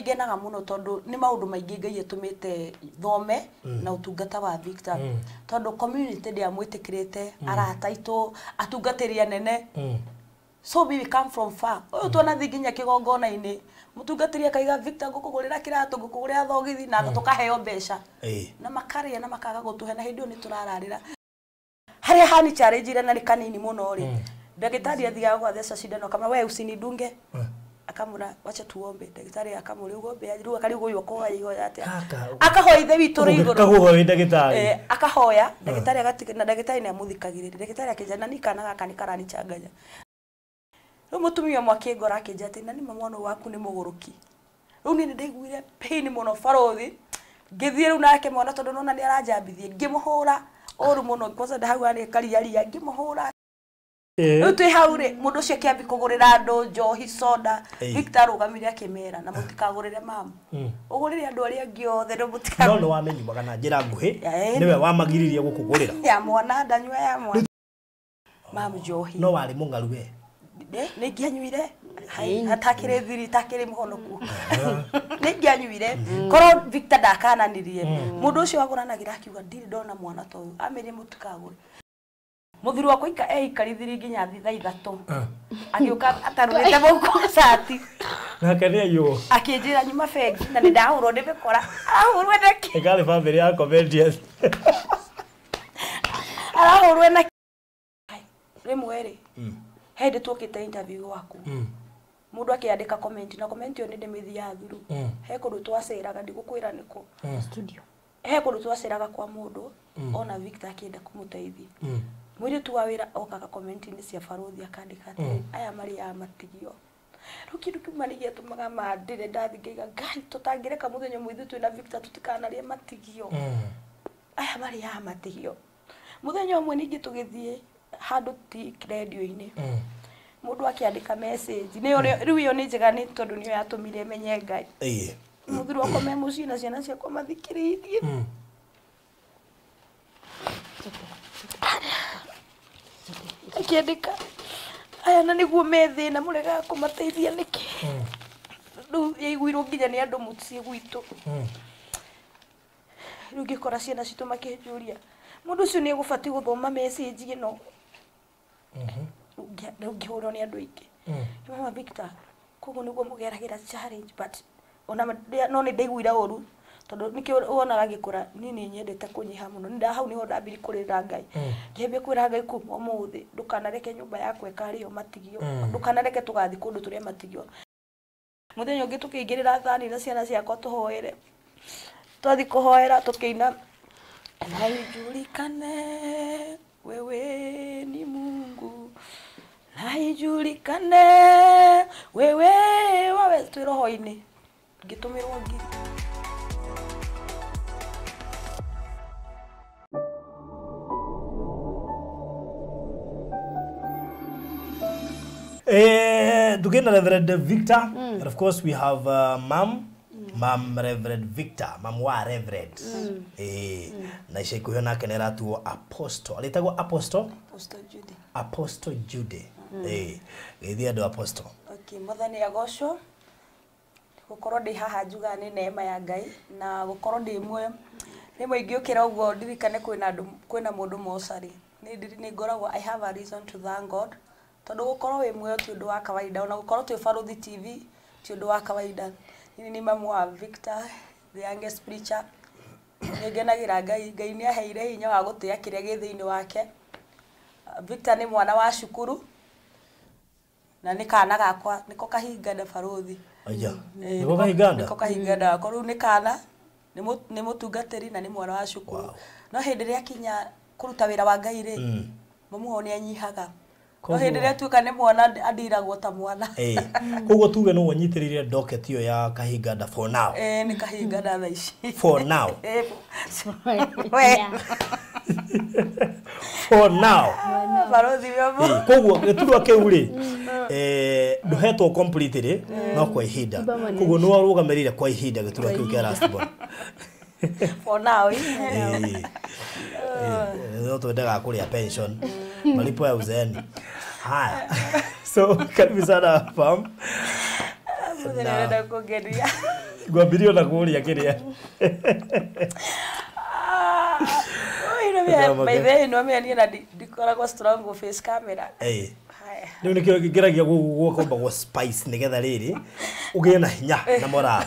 ngenaga muno tondu ni maundu maingi Ngai atumite thome na utungata wa Victor tondu community dia mwitikirite arataito atungatiria nene so we come from far tuona thiginya kigongona-ini mutungatiria kaiga Victor ngukugurira kiratu ngukugurira thogithi na tukaheo mbeca na makaria na makaga gutuhe na hindi ni turararira haria hani challenge na ni kanini muno ri ndagitari athiaga gwatheca cindano kama we usinidunge akamura wacha tuombe ndagitari akamuri ugombe riu akarigo kwa yigo atia akahoya ithe witu ri iguru akahoya ndagitari akahoya ndagitari agatika na ndagitari ni amuthikagirira ndagitari akijana ni kana gaka ni karani changanya riu mutumia mwake ngora akija ati na ni mwana waku ni muguruki riu ni ndaiguire pain muno farothi ngithie riu nake mwana tondu nona ni aranjambithie ngimuhura oru muno kwanza ndahau ani kariaria ngimuhura riu twi hau ri mundu ucio kiambi kugurira andu njohi soda Victor rugamire akimera na mutikagurire mama ugurire andu aria angi othe riu mutikagurire no wamenyumaga na njira nguhi niwe wamagiririe gukugurira ya mwana ndanywa ya mwana mama njohi no wari mungaru we ni ngianyuire hai hatakire thiri takire muhonoku ni ngianyuire koro Victor ndakananirie mundu ucio aguranagira akiuga ndiri ndona mwana to amiri mutikagure muthiru wako ikarithiri nginya thitha ithatu agioka atarurite boko sati nake ni ayo akinjira nyuma bengi na ndahurwo ndibikora ahurwe ndaki ekale family ya comedians ahurwe na rimwere hende tukite interview waku mundu akiandika comment na comment yo ndi mithia thiru he kundu twaciraga ndigukwira niko studio he kundu twaciraga kwa mundu ona Victor akienda kumuteithia mwiri tu wa wira okaga comment ni cia farothi akandika ati aya mari ya matigio ruki kimanigia tumaga mandire ndathigiga ngai tutangireka muthenya mwithu twina Victor tutikanarie matigio aya mari ya matigio muthenya umwe ningi tugithie handu ti radio-ini mundu akiandika message ni riu yo ni njega ni tondu ni yatumire menye ngai muthiru wako me muci na ciana ciakwa mathikiririe akiandika aya na niguo methina murega kumateithia niki riu yaiguirwo nginya ni andu mucie gwitu riu ngikora ciana citu makijuria mundu ucio ni gubati guthoma message ino ngihurwo ni andu aingi mama Victor koguo niguo mugeragira challenge but ona no ni ndaiguira uru tondu niki wonaga gikura nini nyendete kunyiha muno nda hau niho ndambiri kurira ngai ngihebe kwira ngai kuma umuthi ndukanareke nyumba yakwa ikario matigio ndukanareke tugathi kundu turia matigio muthenya ungi tukingirira thani na ciana ciakwa tuhoere twathi kuhoera tukiina naijulikane wewe ni Mungu naijulikane wewe wawe twiroho-ini ngitumirwo ngiri Tugenda Reverend Victor and of course we have Mom Reverend Victor, Mom wa Reverend. Na isha ikuhio nake nera tuo Apostle. Alitagwo Apostle? Apostle Jude. Geithia andu Apostle. Okay, muthani agocwo. Gukorwo ndi haha njuga ni neema ya Ngai na gukorwo ndi imwe rimwe ingiukira uguo ndirikane kwina mundu mocari ni ngoragwo I have a reason to thank God tondu gukorwo wi mwe ti undu wa kawaida ona gukorwo twi Faruthi TV ti undu wa kawaida ni mamu wa Victor the youngest preacher ngenagira Ngai ni aheire hinya wa gutia kiria gi thiini wake Victor ni mwana wa cukuru na ni kana gakwa niko kahingana Faruthi aya niko kahingana niko kahingana koru ni kana ni mutungatiri na ni mwana wa cukuru no hindi ria kinya kuruta wira wa Ngai ri mamu ni anyihaga no hindi ria tuka ni mwana adiragwo ta mwana koguo tuge no wanyitiririe docket iyo ya kahingana for now ni kahingana tha ici for now for now Faruthi mamo koguo giturwa kiu ri nduhetwo completely no kwa ihinda koguo no arugamirire kwa ihinda giturwa kiu kia last born for now no twendaga kuria pension malipo ya uzeeni haya so karibu sana fam Muthenya nenda kugeria. Ngwambirio na kuria kiria. By the way, no me ani na ndikoragwo strong go face camera. Riu nikio ngeragia gukomba go spice nigetha riri ugie na hinya na moral.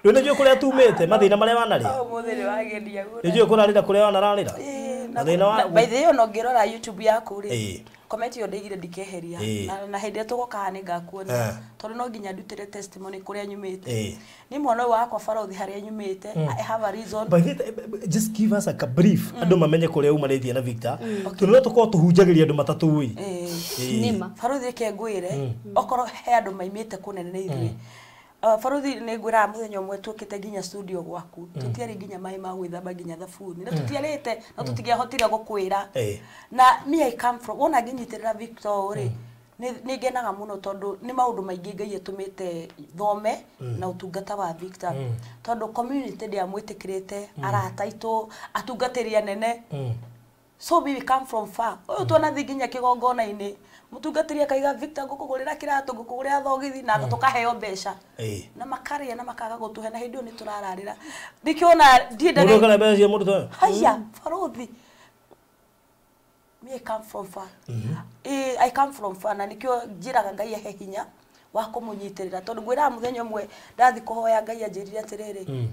Riu nijue kuria tumite mathina maria wanari. Muthenya wageria gura. Nijue kurarira kuria wanararira. Mathina wa by the way no ngirora YouTube yaku ri. Comment yo ndigire ndikeheria na hindi tugoka ni ngakuona tondu no nginya ndutire testimony kuria nyumite ni mwana wakwa Farothi haria nyumite I have a reason but just give us a brief andu mamenye kuria umarithia na Victor tondu no tuko tuhunjagiria andu matatu nima Farothi ke ngwire okoro he andu maimite kunene ni ithui Farothi ni ngwira muthenya umwe tukite nginya studio gwaku tutiari nginya mai ma gwithamba nginya thabuni na tutiarite na tutingehotire gukwira na me I come from wona nginyitirira Victor ri ni genaga muno tondu ni maundu maingi Ngai atumite thome na utungata wa Victor tondu community ndia mwitikirite arataito atungatiria nene so we come from far oyo twana thiginya kigongona ini mutungatiria kaiga Victor ngukugurira kiratu ngukugurira thogithi na tukaheo mbeca na makaria na makaga gutuhe na hindi ni turararira ndikiona ndienda mundu kana mbeca cia mundu to haya Farothi me I come from far I come from far na nikio njiraga Ngai he hinya wa kumunyitirira tondu ngwira muthenya umwe ndathi kuhoya Ngai anjirire atiriri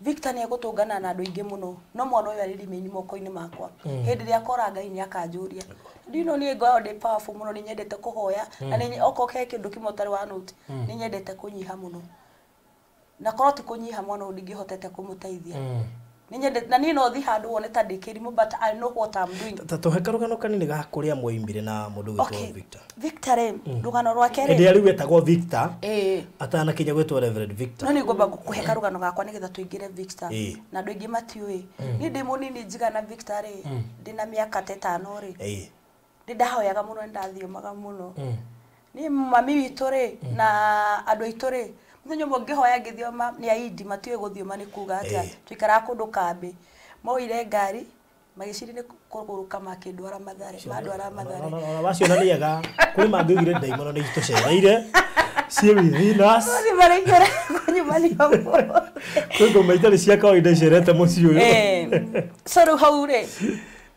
Victor ni egutungana na andu ingi muno no mwana uyu ari rimini moko-ini makwa hindi ria kora Ngai ni akanjuria ndino ni God is powerful muno ni nyendete kuhoya na ni okoke kindu kimotari wa note ni nyendete kunyiha muno na koroti kunyiha mwana ndingihotete kumutaithia ni nyendete na ni no thi handu wone ta ndikirimu but I know what I'm doing tatuhe karugano kanini ga kuria mwimbire na mundu witwa Victor Victor rugano rwake ri ndi ari wetagwo Victor atana kinya gwetwo Reverend Victor no ni ngomba gukuhe karugano gakwa nigetha tuingire Victor na ndu ingi matiui ni ndi munini njiga na Victor ri ndina miaka 5 ri ndahoyaga muno ndathiomaga muno ni mami witu ri na andu aitu ri muthenya umwe ngihoya ngithioma ni aidi matiwe guthioma ni kuga atia twikara kundu kambi moire ngari magiciri ni kuguruka makindwara mathare madwara mathare wacio na niega kuri mangigire ndaimono ni tucereire cie within us ni marengera kunyumani hapo kugo maitari cia kawaida icerete muci uyu so hau ri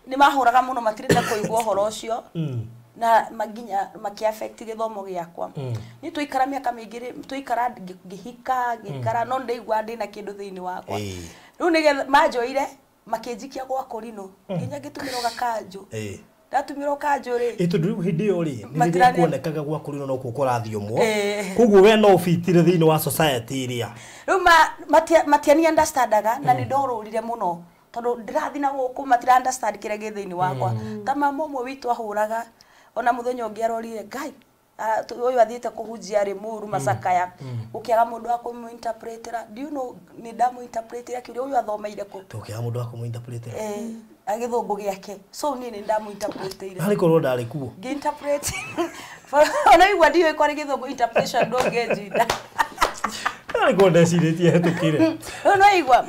ni mahuraga muno matirinde kuigwa horo ucio na maginya makiaffect githomo giakwa ni tuikara miaka mingiri tuikara ngihika ngikara no ndeigwa ndina kindu thiini wakwa riu ni majoire makinjikia gwa kurino nginya gitumiro gakanju ndatumiro kanju ri itundu hindi yo ri ni kuonekaga gwa kurino no kukurathiomwo kuguo we no ufitire thiini wa society iria riu matiani understandaga na ni ndorurire muno tondu ndirathi na guku matira understand kire githiini wakwa ta mama umwe witu ahuraga ona muthenya ungi arorire Ngai uyu athiite kuhunjia ri muru macakaya ukiaga mundu wa kuminterpretera do you know ni ndamu interpretera kiuri uyu athomeire ku tukiaga mundu wa kuminterpretera agithungu giake so ni ndamu interpretera hari korwo ndari kuo ngi interpret ona igwa ndiyo ikore githungu interpretation ndo ngejinda ari gonda cirĩtie hetũkire no igwa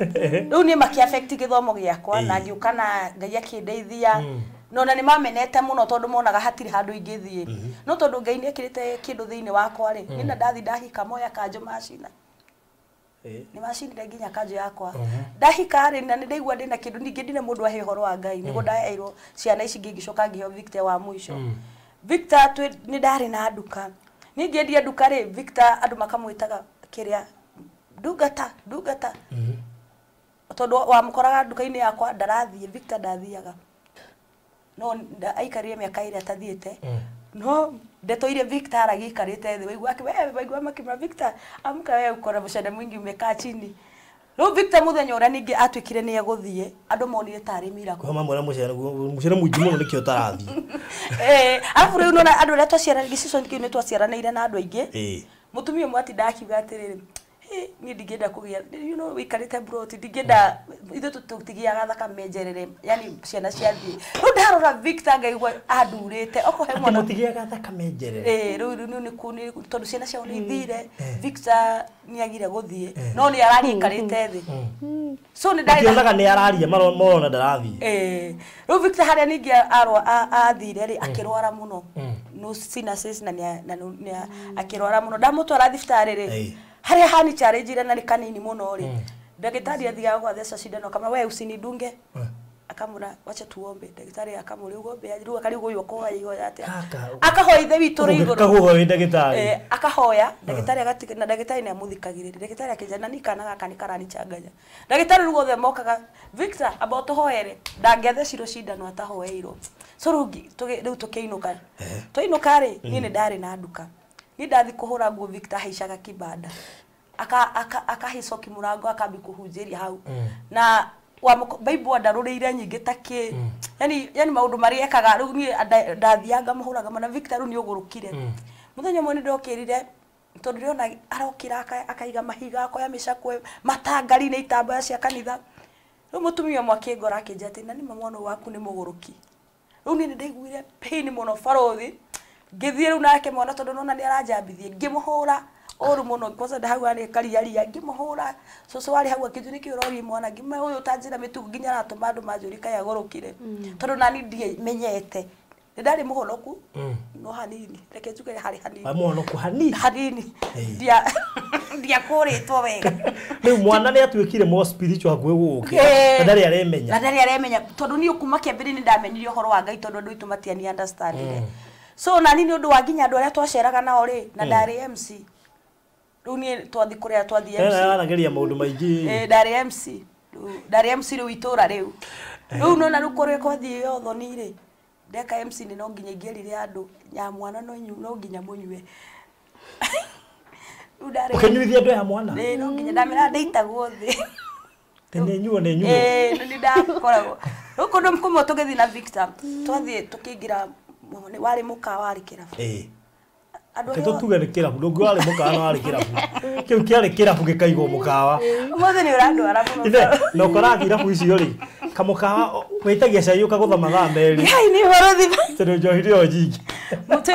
riu ni makiaffect githomo giakwa na ngiuka na Ngai akindeithia no na ni mamenete muno tondu monaga hatiri handu ingithie no tondu Ngai ni ekirite kindu thiini wakwa ri ni na ndathi ndahika moya kanjo machina ni machine nginya kanjo yakwa ndahika ri na ndaigua ndina kindu ningi ndine mundu ahe horo wa Ngai nigo ndaeirwo ciana ici ngigicoka ngiheo Victor wa mwisho Victor ni ndari na nduka ni ngendia nduka ri Victor andu makamwitaga kiria ndugata tondu wa mukoraga nduka-ini yakwa ndarathie Victor ndathiaga no aikarie miaka ire atathiete no ndetoire Victor aragikarite thi waigua waigua makima Victor amka wewe ukora mucene mwingi umekaa chini no Victor muthenya uria ningi atwikire ni eguthie andu monire tari mira kwa mamwe mucene mwingi muno nikio tarathi afu riu nona andu aria twaciarana gicicio nikio ni twaciaranaire na andu aingi mutumia mwati ndakiuga atiriri ni ndigenda kugia you know wikarite broti ndigenda ithu tutigiaga thakame njerere yani ciana ciathi ru ndarora Victor ngaigua andurite oko he mwana mutigiaga thakame njerere ru ni kuni tondu ciana ciao ni thire Victor ni agire guthie no ni ararikarite thi so ni ndari kionaga ni araria marona ndarathi ru Victor haria ningi arwa athire ri akirwara muno no sinuses na akirwara muno ndamutwara thibitarĩ rĩ haria hani challenge na ni kanini muno rĩ ndagĩtarĩ athiaga gwatheca cindano kama we usinidunge akamura wacha tuombe ndagĩtarĩ akamuri ugombe ajiruga kari ugo yoko ate akahoya ithe witũ rĩ igũrũ akahoya ndagĩtarĩ akahoya ndagĩtarĩ agatika na ndagĩtarĩ nĩ amuthikagĩrĩria ndagĩtarĩ akĩnjana ni kana gaka ni karani changanya ndagĩtarĩ rugo the mokaga Victor aba tuhoere ndangĩathecirwo cindano atahoeirwo so rĩu tũkĩinũka tũinũka rĩ niĩ nĩ ndarĩ na nduka ni ndathi kuhura nguo Victor haicaga kibanda akahicoki murango akambi kuhunjĩria hau na wa Bible andarũrĩire nyingĩ takĩ yani maũndũ marĩa ekaga rĩu niĩ ndathianga mũhũraga mana Victor rĩu nĩ ũgũrũkire mũthenya ũmwe nĩ ndokĩrire tondũ ndĩrona arokĩra akaiga mahiga akoya mĩcakwe matangari-inĩ itambaya cia kanitha rĩu mũtumia ũmwe akĩngora akĩnjĩra atĩ na nĩ mwana waku nĩ mũgũrũki rĩu niĩ nĩ ndaiguire pain mũno barothi ngĩthiĩ rĩu nake mwana tondũ nona nĩ aranjambithia ngĩmũhũra oru muno kwanza ndahau ari kariaria ngimuhura soso wari hau akijuri kirori mwana ngima uyu tanjira mitugu ginya ratuma andu majuri kaya gorokire tondu nani ndie menyete ndari muhonoku no hanini reke njuge hari hanini muhonoku hanini dia kuritwo wega riu mwana ni atuikire mo spiritual gwe guke ndari aremenya tondu ni ukuma kiambiri ni ndamenirio horo wa Ngai tondu ndu itumatia ni understand so nani ni undu wa ginya andu aria twaceraga nao ri na ndari MC Runi twathi kuria twathi MC. Arageria maundu maingi. Ndari MC. Ndari MC ru itura riu. Riu nona rukorwe kwathi yo thoni ri. Ndeka MC ni no nginya ingĩerire andu ya mwana no nginya munyue. Ndari. Ukenyuithia andu ya mwana? No nginya ndamira ndeitagwo thi. Tene nyuo ne nyuo. Ni ndakoragwo. Ruko ndo mkumo tugethi na Victor. Twathi tukiingira wari mukawa ari kirabu. Keto tuge kirabu ndugu wale mukawa wale kirabu kiu kiale kirabu gikaigwo mukawa mothe ni urandu arabu ithe no kora kirabu icio ri kamukawa witagia cai uka guthama thameri hai ni horothi tene njohire o jingi mutu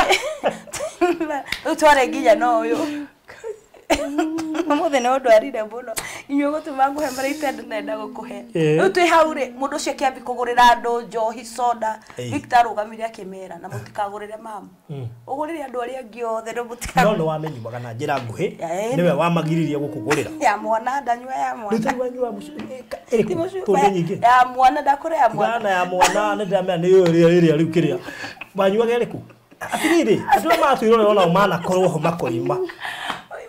utware nginya no uyu mothe no ndwarire muno inyo gutuma nguhe marite ndenda gukuhe riu twi hau ri mundu ucio kiambi kugurira andu njohi soda Victor rugamire akimera na mutikagurire mama ugurire andu aria angi othe ndo mutikagurire no wamenyumaga na njira nguhi niwe wamagiririe gukugurira ya mwana ndanywa ya mwana ndanywa mucu ya mwana ndakore ya mwana ngana ya mwana ni ndamenya ni ĩrĩa riu kiria banyuaga ĩrĩkũ atiriri andu matwirwo ona umana korwo ho makoima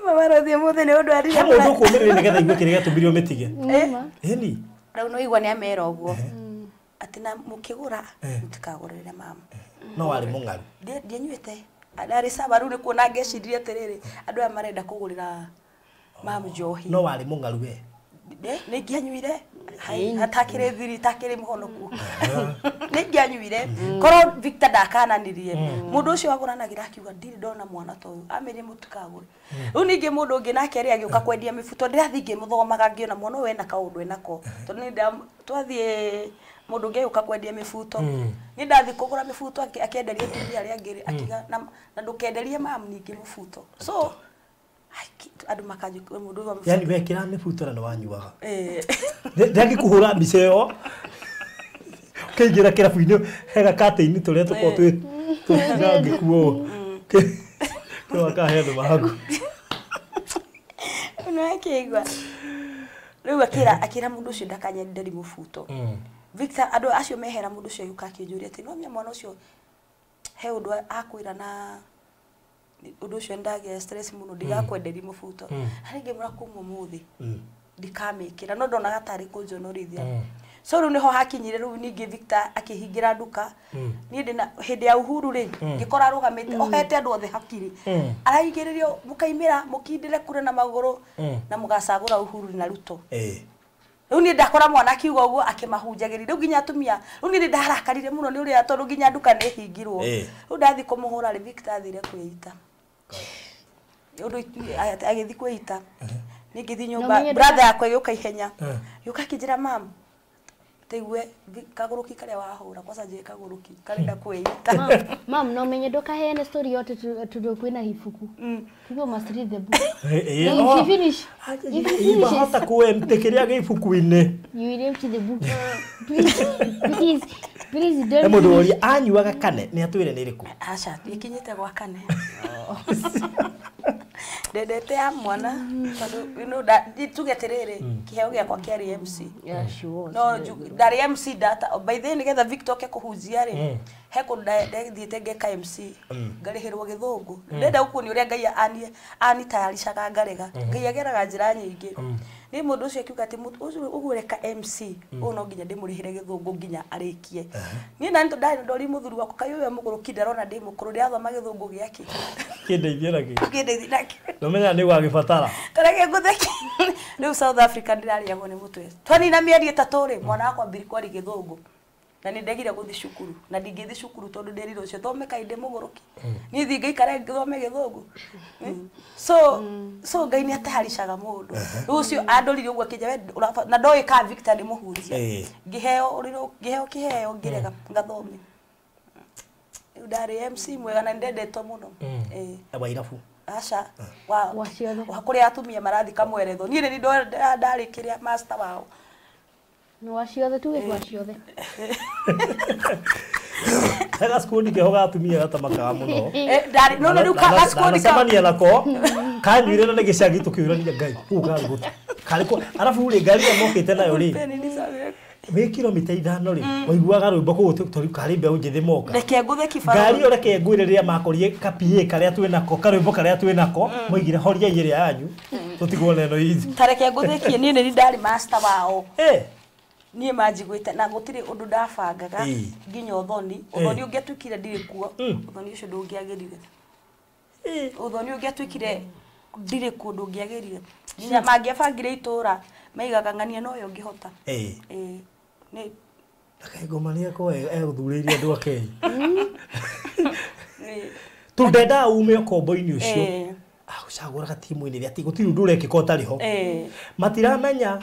mabarothie mothe ni undu arire mundu kumirire nigetha igwe kire gatubirio mitige eni riu no igwa ni amera uguo ati na mukigura mutikagurire mama no wari mungaru ndie nyuite adari sabaru ni kuona ngecirie atiriri andu aya marenda kugurira mama njohi no wari mungaru we ni ngianyuire hai hatakire thiri takire muhonoku ni ngianyuire koro Victor ndakananirie mundu ucio aguranagira akiuga ndiri ndona mwana to amiri mutikagure riu ningi mundu ungi nake ri agiuka kwendia mifuto ndirathi ngimuthomaga ngiona mwana we na kaundu enako tondu ni twathie mundu ungi uka kwendia mifuto ni ndathi kugura mifuto akienderia tumia ria ngiri akiga na ndukenderie mam ningi mufuto so andu makaje mundu wa yani wekira mifuto na wanyuaga ndagi kuhura mbica yo kaingira kirabu-ini hega kate-ini turia tuko twigangikuo kwa kahedo mahagu no akigwa riu akira mundu ucio ndakanyenderi mufuto Victor andu acio mehera mundu ucio yuka akinjuria ati no mwana ucio he undu akwira na undu ucio ndagia stress muno ndigakwenderi mufuto haringe murakumwo muthi ndikamikira no ndona gatari kunjonorithia so riu niho hakinyire riu ningi Victor akihingira nduka ni ndina hindi ya uhuru ri ngikora rugamite ohete andu othe hakiri araigiririo mukaimira mukindire kure na maguru na mugacagura uhuru na ruto riu ni ndakora mwana akiuga uguo akimahunjagiri riu ginya atumia riu ni ndarakarire muno ni uria tondu ginya nduka ni hingirwo riu ndathi kumuhura ri Victor athire kwita undu agithi kwita ningithi nyumba brother yakwa yuka ihenya yuka kijira mam teigwe kaguruki karia wahura kwanza je kaguruki karenda kwita mam no menye ndukaheane story yote tudo kwina ibuku people must read the book if you finish hata kuemtekeria ibuku-ini you will empty the book please Please don't. Mundu uri anyuaga kane ni atwire ni riku. Acha ikinyite gwa kane. Dedete ya mwana tondu tugeterere kiheo giakwa kia MC. Yeah, she was. No ndari MC data by the way getha Victor ke kuhunjia ri he ku ndethiite ngeka MC ngarihirwo githungu ndenda gukuoni uria ngai ani tayarishaga ngarega ngai ageraga njira nyingi ni mundu ucio akiuga ati ugureka MC uno nginya ndimurihire githungu nginya arikie ni na ndori muthuru wako kayo we muguru kindarona ndi mukuru ndi athoma githungu giaki Kindeithia naki. kindeithia naki Nomenya ni wagibatara. Tareke ngutheki riu South Africa ndirariagwo ni mutwe twani na mieri 3 ri mwana wakwa mbiri kwari githungu na ni ndegire guthi cukuru na ndingithi cukuru tondu nderire ucio thome kainde muguruki ni thi ngaikare thome githungu so ngai ni ataharicaga mundu riu ucio andorire uguo kije na ndoi ka Victor ni muhunjia ngiheo kiheo ngirega ngathome ndari MC mwega na ndendetwo muno Wairabu. Acha wa kuria atumia marathi kamweretho ni ni ndari kiria master wao No waciothe tu waciothe. Hega skuli ke hoga atumia gatamakaga muno. Ndari no riu ka skuli ka samania lako kanyuire na gicagi tukiurania ngai uga gutu kaliko arafu uri ngari mokite nayo ri we kilomita 5 ri waiguaga rwimbo ku tori kari mbe unjithi moka reke nguthe kibaro ngari reke ngwire ria makorie kapie karia twinako karwimbo karia twinako moigire horia ire yanyu tutigone no izi tareke nguthekie ni ni ndari master wao nie manjiguite na gutiri undu ndabangaga nginya uthoni ungetwikire ndiri kuo uthoni ucio ndungiagirire uthoni ungetwikire ndiri kuo ndungiagirire nginya mangiabangire itura maigaga ngania no yo ngihota ni akegomania ko guthuriria andu akei tundenda ume kombo-ini ucio ucaguraga timu-ini ria gutiri undu urekika utariho matiramenya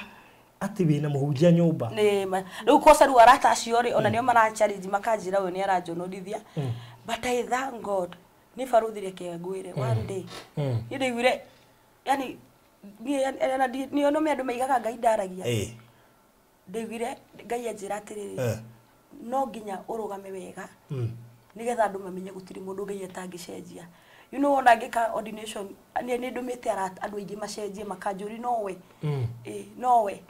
ati wina muhunjia nyumba riu kosa ru arata acio ri ona nio mara challenge makanjira we ni arajonodithia but I thank God ni faruthire ke ngwire one day ni ndigwire yani ni ono me andu maigaga ngai ndaragia ndigwire ngai anjira atiriri no nginya urugame wega nigetha andu mamenye gutiri mundu ngai atangicenjia you know ona ngika ordination ni ndumite arata andu aingi macenjie makanjuri nowe nowe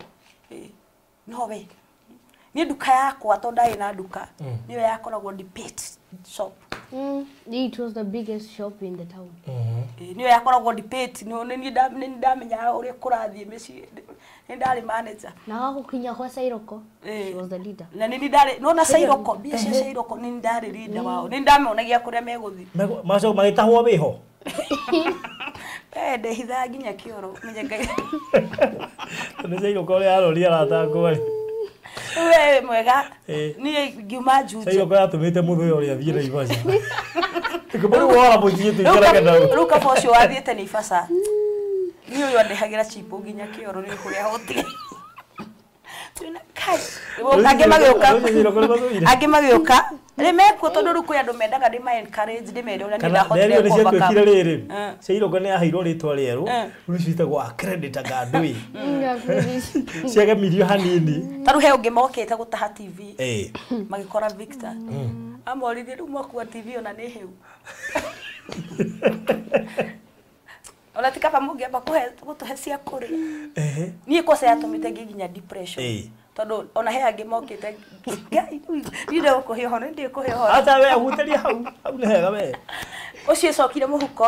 ni duka yakwa to ndai na duka niwe yakoragwo debate shop It was the biggest shop in the town. Niwe yakoragwo debate no ni ndamenya uria kurathie meci ni ndari manager na gukinya kwa Sairoko she was the leader na ni ndari no na Sairoko bia Sairoko ni ndari leader wao ni ndamonagia kuria meguthi maco magitahwo biho ndehitha nginya kioro menye ngai ni Sairoko ria arori aratangwo we mwega ni ngiuma juju Sairoko yatumite muthu uria thie na Ivasha ikuburu wala muthie tuikaraga nao ruka bocio wathiete ni Ivasha ni uyu andehagira chipo nginya kioro ni kuria hote tuna kai age magioka remeko tondu ruku andu mendaga ndi ma encourage ndi mere uria ni ndahotire kwa baka riri Sairoko ni ahairwo ritwa rieru rucitagwo accredit ngandui ciaga milio hanini taru he ungi mokete gutaha TV magikora Victor amorithie ru mwaku TV ona ni heu ona tikaba mugi aba gutuhe cia kuria ni kosa yatumite nginya depression tondu ona he angi mokite ngai ndire gukuhiho ndi kuhiho ata we huteria hau ne hega we ucio cokire muhuko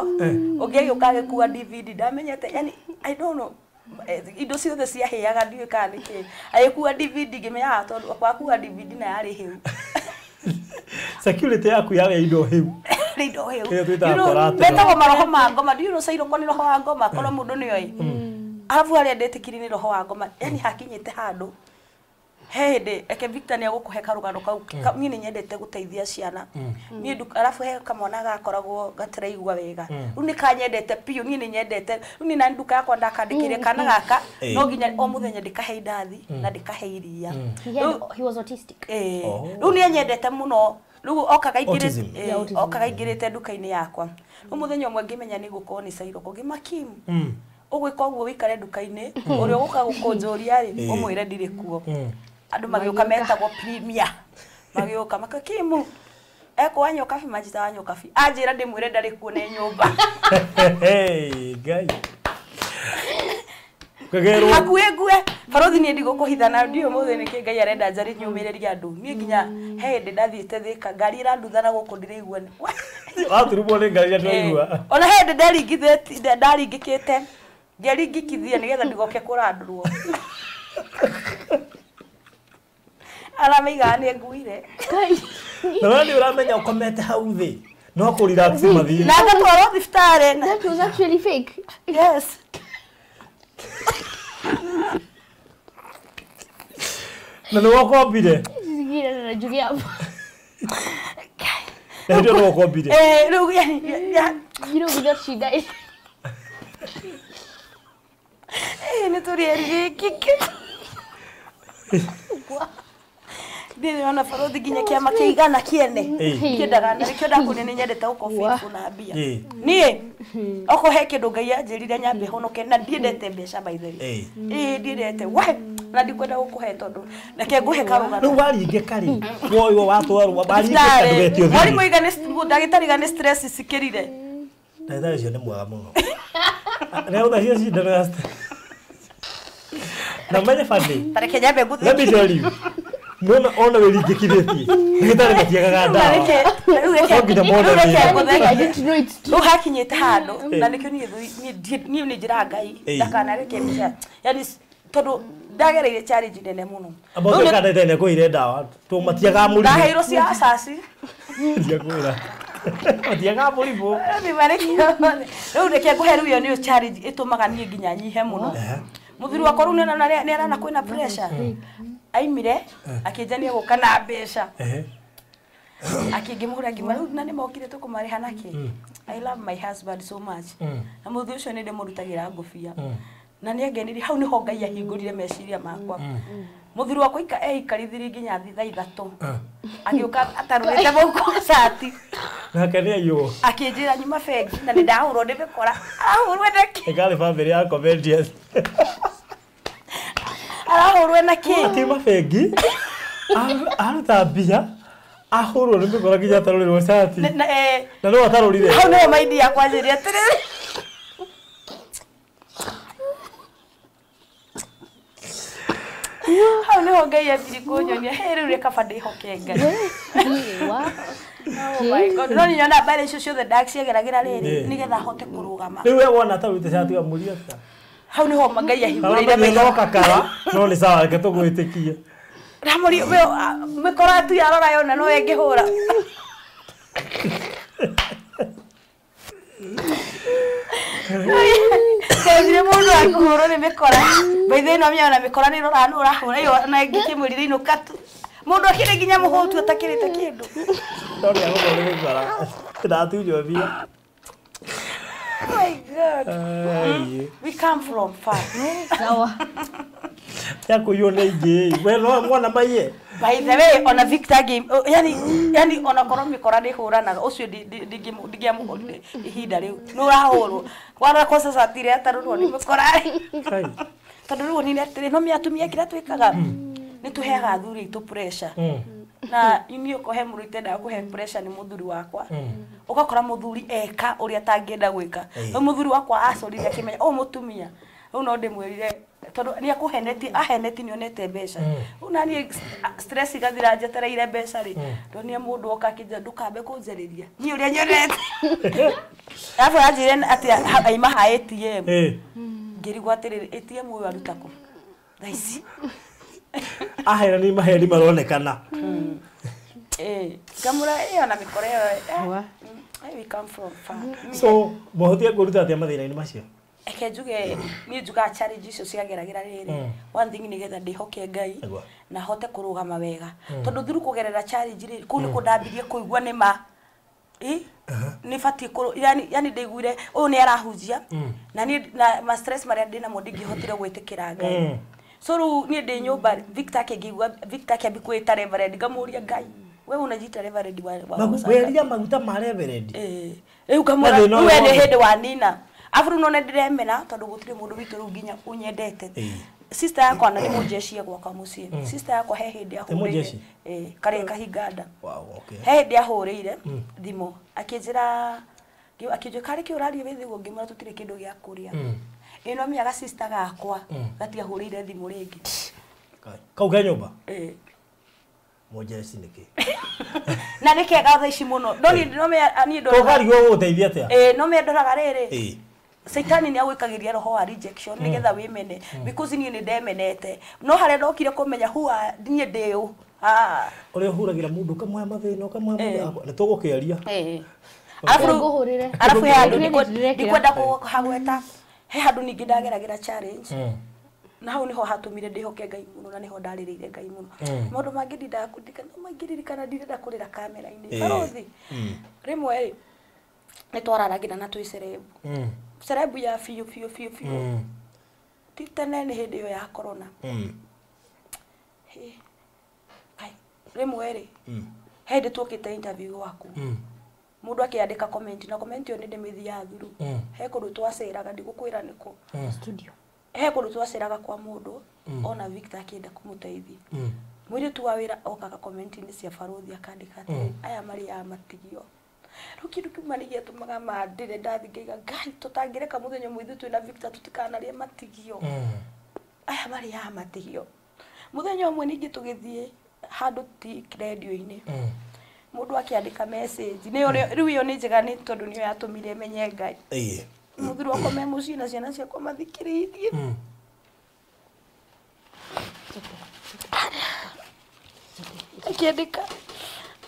ungiagioka gikuwa DVD ndamenyete yani I don't know indo ciothe cia hiaga ndiwe kana niki ayikuwa DVD ngimenya tondu kwakuwa DVD na yari heu security yaku yawe indo heu indo heu betagwo maroho ma ngoma ndiyo Sairoko ni roho wa ngoma kono mundu ni oi arafu ari ndetikiri ni roho wa ngoma yani hakinyite handu hede eke Victor ni agukuhe karugano kau ni nyendete guteithia ciana ni arafu he kamwana gakoragwo gatiraigwa wega ru ni kanyendete piu ni nyendete ru ni na nduka yakwa ndakandikire kana gaka no ginya o muthenya ndikahe ndathi na ndikahe iria he was autistic ru ni nyendete muno ru okaga ingirite nduka-ini yakwa ru muthenya umwe ngimenya ni gukorwo ni Sairoko ngimakim ugwika uguo wikare nduka-ini uria uguka gukunjuria ri umwire ndiri kuo andu magioka metagwo premier magioka makakimu eko wanyo kafi majita wanyo kafi ajira ndimwire ndari kuona nyumba gai kagero hakuegue farothi ni ndigo kuhithana ndio muthe ni kingai arenda njari nyumireria andu ni nginya hende ndathiite thika ngari iranduthana guku ndiraigua waturumwo ni ngari ndiraigua ona hende ndaringikite ndiaringikithia nigetha ndigoke kurandurwo arameiga ni nguire na wani uramenya ukomete hau thi no ku relax mathiri na ngatwaro thiftare That was actually fake. yes na no wakombire Sigira na jugi hapo. ndio no wakombire riu You know without she died. ni turieri kiki Ndire ona farothi ginya kiama kiigana kiene kiendaga na nikio ndakune ni nyendete uko fifu na mbia nie oko he kindu ngai anjirire nyambe honoke na ndiendete mbeca by the way ndiendete we na ndikwenda gukuhe tondu nake nguhe karugano no waringe kari woyo watwarwo baringe kandu getio wari muiga ni ndagitari ga ni stress sikirire ndagitari cio ni mwega muno leo ndacia cinda na na mwenye fandi tareke nyambe nguthi let me tell you Mwana ona weringikithĩtie ndagĩtarĩ matiagaga ndawa I didn't know it's true. hakinyite handu na nikio ni njira ngai ndakanareke mbica yani tondu ndagereire challenge nene muno aboke kada tene kuire ndawa tu matiaga mũrimũ ndaheirwo cia asasi ndiakwĩra matiaga mũrimũ ni marekio riu reke nguhe riu ni challenge itumaga nie nginya nyihe muno muthiri wakwa riu ni arana kwina pressure aimire akijania guka na mbeca akingimura ngima riu na ni mokire tukumariha naki I love my husband so much na muthiri ucio ni ndimurutagira ngofia na ni ageniri hau ni ho ngai ahingurire meciria makwa muthiri wakwa ikarithiri nginya thitha ithatu agioka atarurite moko sati nake ni ayo akinjira nyuma bengi na ni ndahurwo ndimikora ahurwe naki ekale family ya comedians arahurwe naki atima bengi aruta mbia ahurwo ndimikora nginya atarurire sati na no atarurire hau no maidi yakwa njiri atiriri hau ni ho ngai ambiri kunyonia riu reka bande ihoke ngai Wow. oh my god no ni nyona bare icio ciothe ndaciageragira riri nigetha hote kurugama riu we wona atarurite sati amuria ta hau ni ho ngai ahingurire mega kakara no ni sawa reke tugwitikia ramuri we mikora tu yarora yona no engihura Kajire mundu akuro ni mikora baithe no miona mikora ni rora no rahura yo na ngikimurire ino katu mundu akire ginya muhutu atakirite kindu tori ago ni mikora ndatujo bia oh my god we come from far Sawa. yako yone ige we no mwana maye by the way on a Victor game yani ona koro mikora ni huranaga ucio ndigiamu ihinda riu no rahurwo wara kosa satire atarurwo ni mikora tondu riu ni atire no miatumia kira twikaga ni tuheaga athuri itu pressure na ini ukohe murite nda kuhe pressure ni muthuri wakwa ugakora muthuri eka uria tangienda gwika muthuri wakwa acorire akimenya o mutumia no ndimwirire tondu ni akuheneti aheneti nionete mbeca una ni stress igathira njetereire mbeca ri to ni mundu oka kija ndukambe kunjeriria ni uria nyonete afu ajire ati aima ha ATM ngirigwa atiriri ATM uyu arutako thaici ahera ni maheri maronekana kamura ona mikore we come from far so mohotia kuruta atia mathina-ini macio eke njuge ni njuga challenge icio ciageragira riri one thing ni getha ndihoke ngai na hote kurugama wega tondu thuru kugerera challenge riri ku ni kundambirie kuigua ni ma ni fati yani ndeiguire uyu ni arahunjia na ni ma stress maria ndina mo ndingihotire gwitikira ngai so ru ni ndi nyumba Victor akiambi kwita reverend ngamuria ngai we unajita reverend wa weria maguta ma reverend riu kamura we ni hindi wa nina afuru no ndiremena tondu gutire mundu witu ru nginya unyendete sister yakwa na ndimujeshia gwaka mucie sister yakwa he hindi ahurire kare kahinganda wow okay he hindi ahurire thimo akinjira kare ki urarie withi go ngimura tutire kindu gya kuria ino miaga sister gakwa gatia hurire thimu ringi kau ga nyumba mujesi niki na nike gatha ici muno no me ani ndo to gari go uteithia atia no me ndoraga riri Saitani ni agwikagiria roho wa rejection nigetha wimene because ni ndemenete no hare ndokire kumenya huwa ndinye ndio uri huragira mundu kamwe mathina kamwe ni tugukiaria arafu ya andu ndikwenda kuhagweta he handu ningi ndageragira challenge na hau niho hatumire ndihoke Ngai muno na niho ndaririire Ngai muno mundu mangi ndakundika no mangiririkana ndirenda kurira kamera-ini barothi rimwe ni twararagira na twicerebu serebu ya fiu titene ni hindi yo ya corona rimwe ri hindi tukite interview waku mundu akiandika comment na comment yo ni ndimithia thuru he kundu twaceraga ndigukwira niko studio he kundu twaceraga kwa mundu ona Victor akienda kumuteithia mwiri tu wa wira okaga comment ni cia barothi akandika aya mari ya matigio rukiru kumanigia tumaga mandire ndathigiga Ngai tutangireka muthenya mwithu twina Victor tutikanarie matigio aya mari ya matigio muthenya umwe ningi tugithie handu ti radio-ini mundu akiandika message ni riu yo ni njega ni tondu niyo yatumire menye Ngai muthiru wako me muci na ciana ciakwa mathikiririe akiandika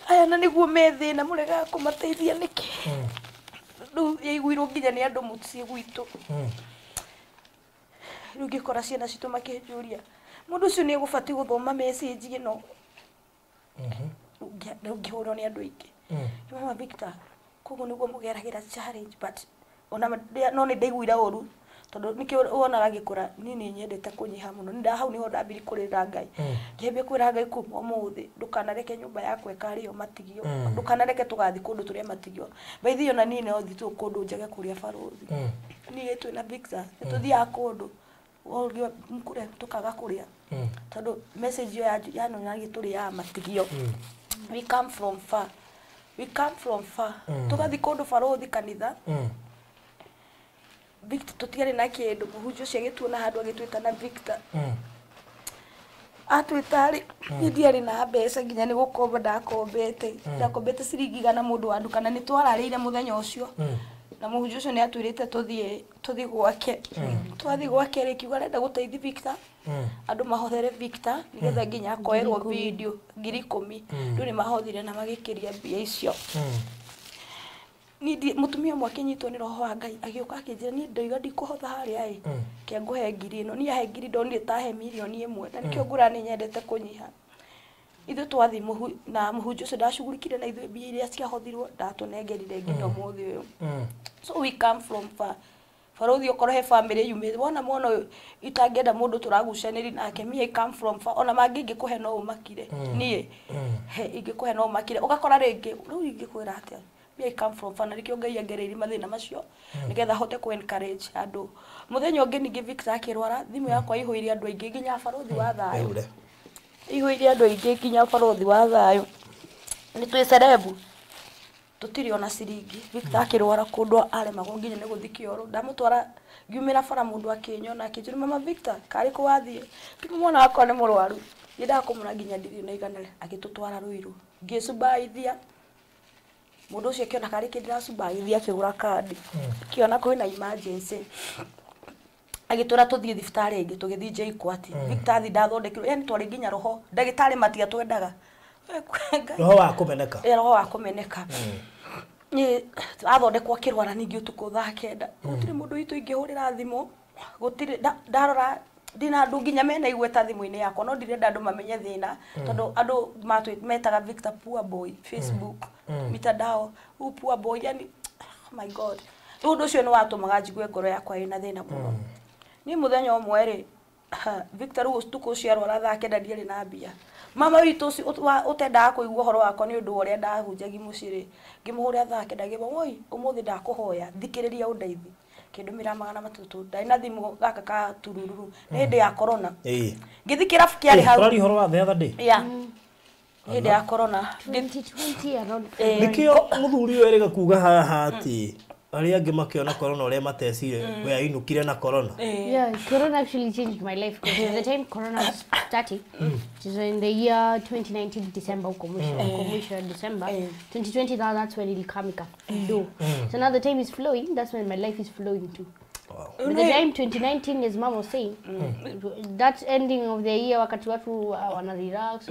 aya na niguo methina murega kumateithia niki riu yaiguirwo nginya ni andu mucie gwitu riu ngikora ciana citu makijuria mundu ucio ni egubati guthoma message ino ngihurwo ni andu aingi mama Victor koguo niguo mugeragira challenge but ona no ni ndaiguira uru tondu niki wonaga gikura nini nyendete kunyiha muno nda hau niho ndambiri kurira Ngai ngihambia kwira Ngai kuma umuthi ndukanareke nyumba yakwa ikario matigio ndukanareke tugathi kundu turia matigio baithi ona nini no thitu kundu njage kuria barothi ni twina Victor tuthia kundu olio mkure tukaga kuria tondu message yo ya no nyagi turi ya matigio we come from far tugathi kundu barothi kanitha Victor tutiare na kindu muhunjio cia gituona handu agitwita na Victor atwitari ndiari na mbeca nginya ni gukomba ndakombete ciringi igana mundu wa nduka na ni twararire muthenya ucio na muhunjio ucio ni atwirite tuthi gwake twathi gwake rikiuga renda guteithi Victor andu mahothere Victor nigetha nginya akoerwo video 10,000 ndu ni mahothire na magikiria mbia icio ni mutumia mwake nyitwo ni roho wa Ngai agioka akinjira ni ndoiga ndikuhotha haria ke nguhe ngiri no ni ahe ngiri ndonire tahe milioni 1 na nikio ngura ni nyendete kunyiha ithu twathi na muhunjio ucio ndashugurikire na ithu mbia iria ciahothirwo ndatunengerire nginya muthi uyu so we come from far barothi okoro he family yumire wona mwono itangenda mundu turagucaniri nake mie come from far ona mangi ngikuhe no umakire nie he ingikuhe no umakire ugakora ringi riu ingikwira atia I come from far na rikio Ngai angereire mathina macio nigetha hote ku encourage andu muthenya ungi ningi Victor akirwara thimu yakwa ihuirie andu aingi nginya barothi wa thayo ihuirie andu aingi nginya barothi wa thayo ni twi cerebu tutiri ona ciringi Victor akirwara kundu aremagwo nginya ni guthikio oro ndamutwara ngiumira bara mundu akinyona akinjira mama Victor kari ku wathie kimwana wakwa ni murwaru ndakumura nginya ndiri na iganale agitutwara Ruiru ngisubaithia mundu ucio kiona kari kindira subaithia kigura kandi kiona kwina emergency agitura tuthie thibitari ingi tugithi JKUAT Victor ndathondekirwo yani twari nginya roho ndagitari matia twendaga roho wa kumeneka roho wa kumeneka ni athondekwo kirwara ningi utuku thaa 9 gutiri mundu itu ingihurira thimu gutiri ndarora dina andu nginya mena igweta thimu-ini yakwa no ndirenda andu mamenye thina tondu andu metaga Victor poor boy Facebook mitandao poor boy yani oh my god undu ucio ni watumaga njigue ngoro yakwa ina thina muno ni muthenya umwe ri Victor ustuko ciarwara thaa 9 ndiari na mbia mama witu utendaga kuigua horo wakwa ni undu uria ndahunjagi muciri ngimuhuria thaa 9 ngibo oi umuthi ndakuhoya thikiriria undeithi akindumira magana matutu ndaina thimu gaka ka turururu ni hindi ya corona ngithi kirabu kiari hau Rari horo wa the other day hindi ya corona 2020 around nikio muthuri uyu erega kuga haha ati aria angi makiona corona uria matecire we ainukire na corona yeah, corona actually changed my life because the time corona was starting which is in the year 2019 December commission December 2020 that's when it come do so now the time is flowing, that's when my life is flowing too. Wow. With the time 2019 as mom was saying that ending of the year wakati watu wana relax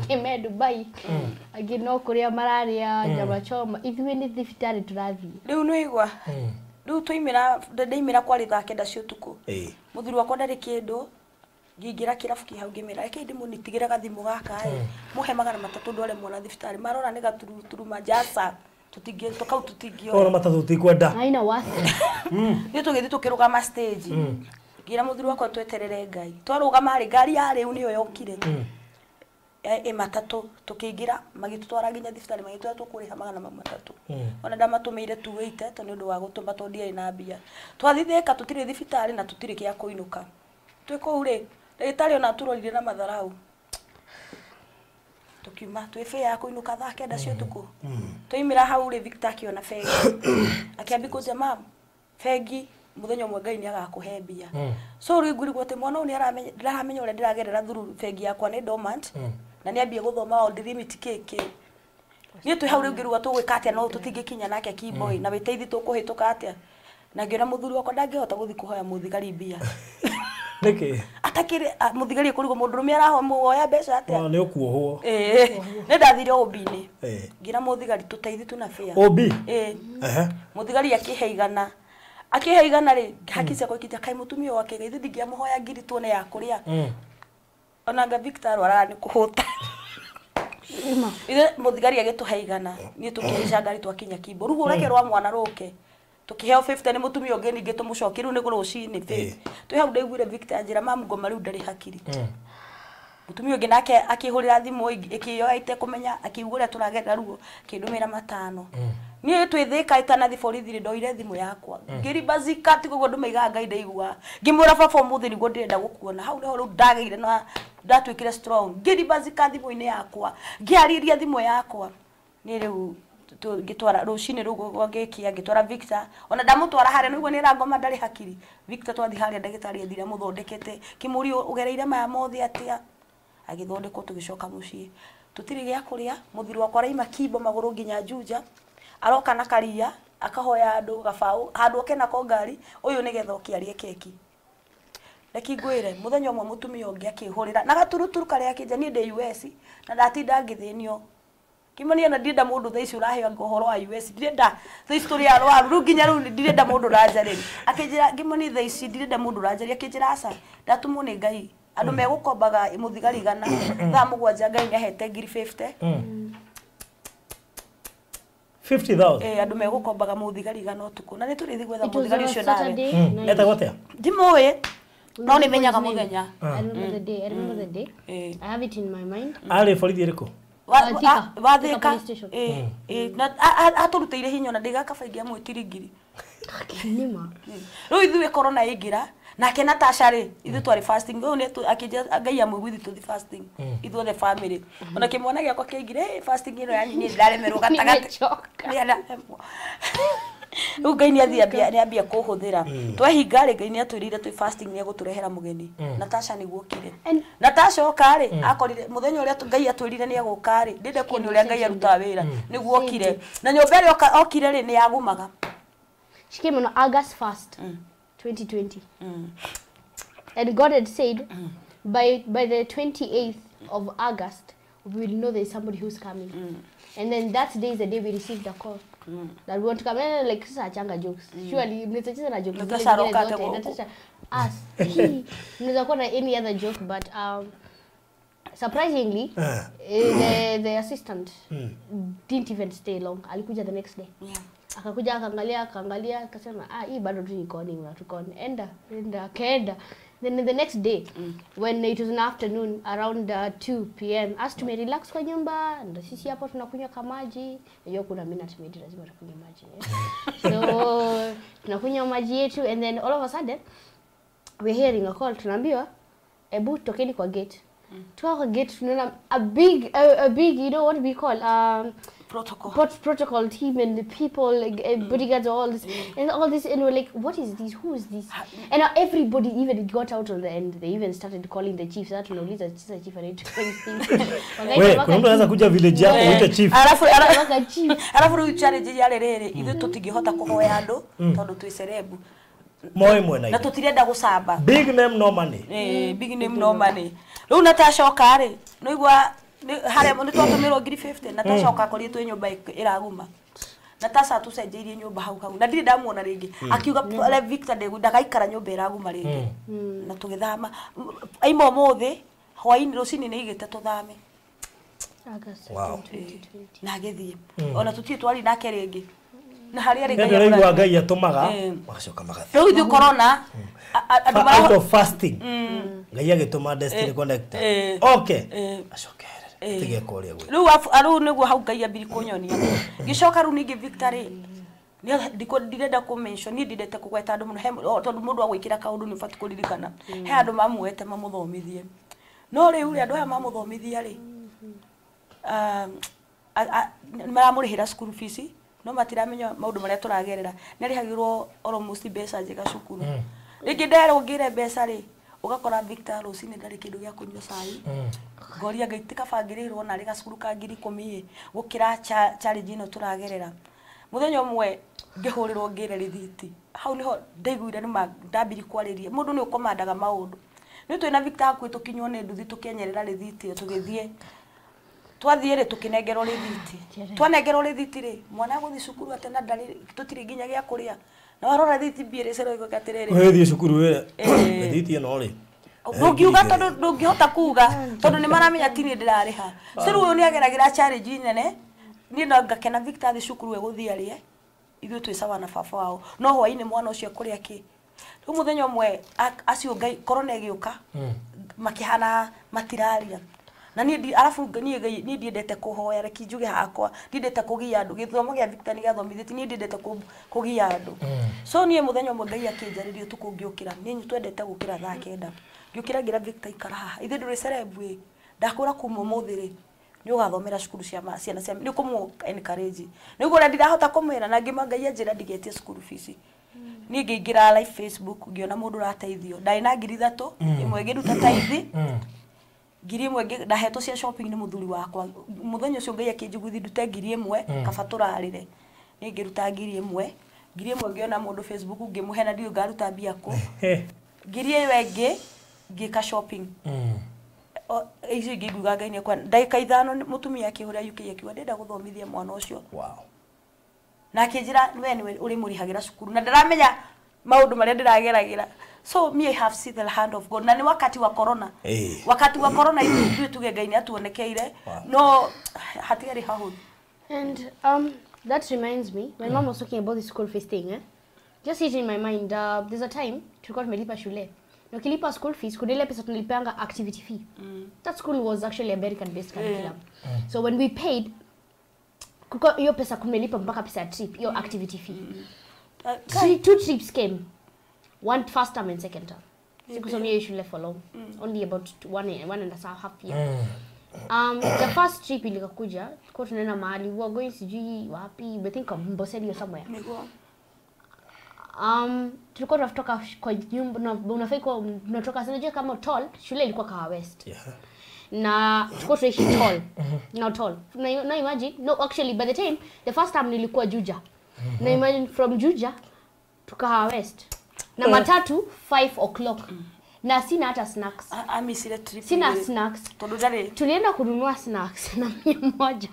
kime Dubai agino Korea malaria jama choma ithuĩ nĩ thibitarĩ tũrathiĩ rĩu nĩ igwa rĩu tũimĩra kwari thaa kenda cia ũtukũ mũthuri wakwa ndarĩ kĩndũ ngĩingĩra kĩrabu kĩ hau ngĩmĩra reke ndĩmũnitigĩre gathimũ gaka mũhe magana matatũ ndware mwana thibitarĩ marora nĩ gaturuma jasa tukau tutingio ona matatũ tikwenda aina wasi nĩ tũgĩthiĩ tũkĩrũgama stage ngira mũthuri wakwa tweterere Ngai twarũgama rĩ ngari ya rĩu nĩyo yokire matatũ tukĩingĩra magĩtũtwara nginya thibitarĩ magĩtwara tũkũrĩha magana matatũ ona ndamatũmĩire tuwĩte tondũ nĩ ũndũ wa gũtũma tondĩ na mbia twathithĩka tũtirĩ thibitarĩ na tũtirĩ kĩa kũinũka twĩkũu rĩ ndagĩtarĩ ona turorire na matharau tukiuma twĩbe ya kũinũka thaa kenda cia ũtukũ tũimĩra hau rĩ Victor akiona Fegi akĩambi kũnja mam Fegi muthenya ũmwe Ngai nĩ agakũhe mbia so rĩu ngũrigwo atĩ mwana ũyũ nĩ aramenya ũrĩa ndĩragerera through Fegi yakwa nĩ dormant na nĩ ambie gũthoma old limit kĩkĩ niĩ twĩ hau rĩu ngĩrigwo tũgwĩka atĩa no tũtingĩkinya nake Keyboy na wĩteithi tũkũhĩtũka atĩa na ngĩona mũthuri wakwa ndangĩhota gũthiĩ kũhoya mũthigari mbia niki atakire muthigari kurigwo mundurume araho muoya mbeca atia nĩ ũkuohwo nĩ ndathire obi-inĩ ngira muthigari tuteithi tuna fare obi muthigari akiheigana rĩ hakicia kwikita kai mutumia wake gaithi ndingĩamuhoya ngiri tuone ya kuria ona nga Victor arara nĩ kũhũta muthigari agĩtũheigana niĩ tũkĩhaica ngari twakinya Kimbo rũgo reke rwa mwana rũke tukiheo 50 ni mutumia ungi ningi tumucoki ru ni gurucini pe twi hau ndaiguire Victor anjira mamu ngoma riu ndari hakiri mutumia ungi nake akihurira thimu ikiyoga ite kumenya akiugura turagerera rugo kindumira matano ni twithika itana thi borithi ndoire thimu yakwa ngiri bazika tigugo ndumaiga Ngai ndaigua ngimura baba umuthi niguo ndirenda gukuona hau niho riu ndageire na ndatwikire strong ngiri bazika thimu-ini yakwa ngiariria thimu yakwa ni riu gitwara rucini rugo ngikia ngitwara Victor ona ndamutwara haria niguo ni rangoma ndari hakiri Victor twathi haria ndagitari athira muthondekete kimuri ugereire maya mothi atia agithondekwo tugicoka mucii tutiri gya kuria muthiri wakwa raima Kimbo maguru nginya Juja aroka na karia akahoya andu gabau handu okena ko ngari uyu ni getho kiarie keki Leki ngwire muthenya umwe mutumia ungi akihurira na gaturuturu karia akija ni ndi US na ndatinda ngithinio kimani na ndinda mundu thaici uraheo ngohoro wa US ndinda the story ya rwa ru nginya ru ndinda mundu rajariri akijira kimani thaici ndinda mundu rajariri akijira asa ndatumwo ni Ngai andu megukombaga muthigari igana thaa mugwanja Ngai ni ahete ngiri 50,000 andu megukombaga muthigari igana utuku na ni turithi gwetha muthigari ucio nawe eta gote ndimoe no ni menyaga muthenya I remember the day I have it in my mind ari borithi iriko wathika na aturuteire hinya na ndigaka baingia mwitiringiri nima ro ithuĩ corona ingira nake Natasha ri ithu twari fasting uyu ni akija Ngai amwe gwithi tu fasting ithu the family ona kimwana giakwa kiingire fasting ino yani ni ndaremerwo gatagati rĩu Ngai nĩ ambia kũhũthĩra twehinga rĩ Ngai nĩ atwĩrire twĩ fasting nĩ egũtũrehera mũgeni Natasha nĩguo okire Natasha oka rĩ akorire mũthenya ũrĩa Ngai atwĩrire nĩ egũka rĩ ndĩnde kuona ũrĩa Ngai arutaga wĩra nĩguo okire na nyũmba ĩrĩa okire rĩ nĩ yagumaga. She came on August 1st 2020 and God had said by the 28th of August we will know there is somebody who's coming and then that day is the day we received the call that we want to come and like sasa changa jokes surely unaweza na jokes Natasha us unaweza kuwa na any other joke but surprisingly the assistant didn't even stay long alikuja the next day akakuja akaangalia akasema hii bado tu recording na tukone enda kaenda Then the next day, when it was an afternoon, around 2 p.m, us tumerelax kwa nyumba, ndo sisi hapo tunakunywa kamaji. Najua kuna minute maid lazima tukunywe maji. So tunakunywa maji yetu, and then all of a sudden we're hearing a call. Tunaambiwa ebu tokeni kwa gate. Tuwa kwa gate tunaona a big, you know what we call protocol team and the people, like bodyguards, all this and we're like, what is this? Who is this? And everybody even got out on the end. They even started calling the chief. That tunauliza chief anaitwa anything. Wewe kuna mtu anaweza kuja village yako uite chief. Alafu ru challenge yale rere ithu tutingihota kuhoya andu tondu twi cerebu. Moyo mwena. Na tutirenda gucamba. Big name no money. Big name no money. Riu natashoka ri no igwa hare mo nitwatumiro 50 natashoka koritwe nyumba iraguma. Natasa tucenjeirie nyumba hau na ndiri ndamuona ringi akiuga Victor ndagaikara nyumba iraguma ringi na tugithama aimo muthi hwaini rucini ni igite tuthame na githie ona tutie twari nake ringi na hari ari ngai araigua ngai atumaga magacoka magathi riu ithu corona andu out of fasting ngai agituma destiny connect okay acokere tige koria gwe riu aru niguo hau ngai ambiri kunyonia gicoka ru ningi Victory ni ndirenda ku mention ni ndidete kugweta andu muno tondu mundu agwikira kaundu ni fatu kuririkana he andu mamuete mamuthomithie no riu ri andu aya mamuthomithia ri maramurihira school fees no matiramenya maundu maria turagerera nari hagirwo almost mbeca njega cukuru ringi ndero ngire mbeca ri ugakora Victor rucini ndari kindu gya kunywa cai ngoria ngaitika bangirirwo na riga cukuru ka 10,000 gukira challenge ino turagerera muthenya umwe ngihurirwo ngire rithiti hau niho ndaiguire ni ndambiri kwaririe mundu ni ukomandaga maundu ni twina Victor hakuhi tukinywo ni nduthi tukenyerera rithiti tugithie twathie ri tukinengerwo rithiti twanengerwo rithiti ri mwana guthi cukuru atena ndari tutiri nginya gya kuria na warora rithiti biere cero iko gatiriri wethi cukuru we rithiti no ri ndugiuga tondu ndungihota kuga tondu ni maramenya tini ndirariha ciru uyu ni ageragira challenge nene ni ngakena Victor athi cukuru we guthiarie ithu twi sawa na baba wao no hwaini mwana ucio kuria ki riu muthenya umwe acio ngai corona igiuka makihana matiraria na ni alafu ni ndiendete kuhoya reki njuge hakwa ndiendete kugia andu githomo gia Victor ni gathomithiti ni ndiendete kugia andu so ni muthenya umwe ngai akinjaririo tukungiukira ni twendete gukira thaa 9 ngiukira ngira Victor ikara haha ithe nduri cerebu ndakura kuma muthiri ni ugathomera cukuru cia ciana cia ni kumu encourage ni gura ndirahota kumwira na ngima ngai anjira ndigetie school fees ni ngingira live Facebook ngiona mundu rateithio ndai na 3,000 imwe ngiruta taithi ngiri imwe ndahetwo cia shopping ni muthuri wakwa muthenya ucio ngai akinjiguthi ndute ngiri imwe kabaturarire ni ngiruta ngiri imwe ngiona mundu Facebook ngimuhena ndio ngaruta mbia ku ngiri iyo ingi ngika shopping icio ngiguga ngai ni kwa ndagika 5 mutumia akihuria yuki akiwa ndenda guthomithia mwana ucio na akinjira we uri murihagira cukuru na ndaramenya maundu maria ndirageragira so me I have seen the hand of God na ni wakati wa corona wakati wa corona ithu tuge ngai ni atuonekeire no hatigari hahu and that reminds me when mom was talking about the school fees thing just hit in my mind there's a time tulikuwa tumelipa shule na ukilipa school fees kuna ile pesa tunalipanga activity fee that school was actually American based curriculum so when we paid kuko hiyo pesa kumelipa mpaka pesa trip hiyo activity fee two trips came one first term and second term sikusomea shule for long only about one and a half year the first trip ilikakuja kwa tunaenda mahali we were going sijui wapi I think Mboseli or somewhere tulikuwa tunatoka kwa nyumba na unafika unatoka sinaje kama toll shule ilikuwa Kawa West na tulikuwa tunaishi toll now toll na imagine no actually by the time the first time nilikuwa Juja na imagine from Juja to Kawa West na matatu 5 o'clock na sina hata snacks amisile trip sina snacks tulienda kununua snacks na 100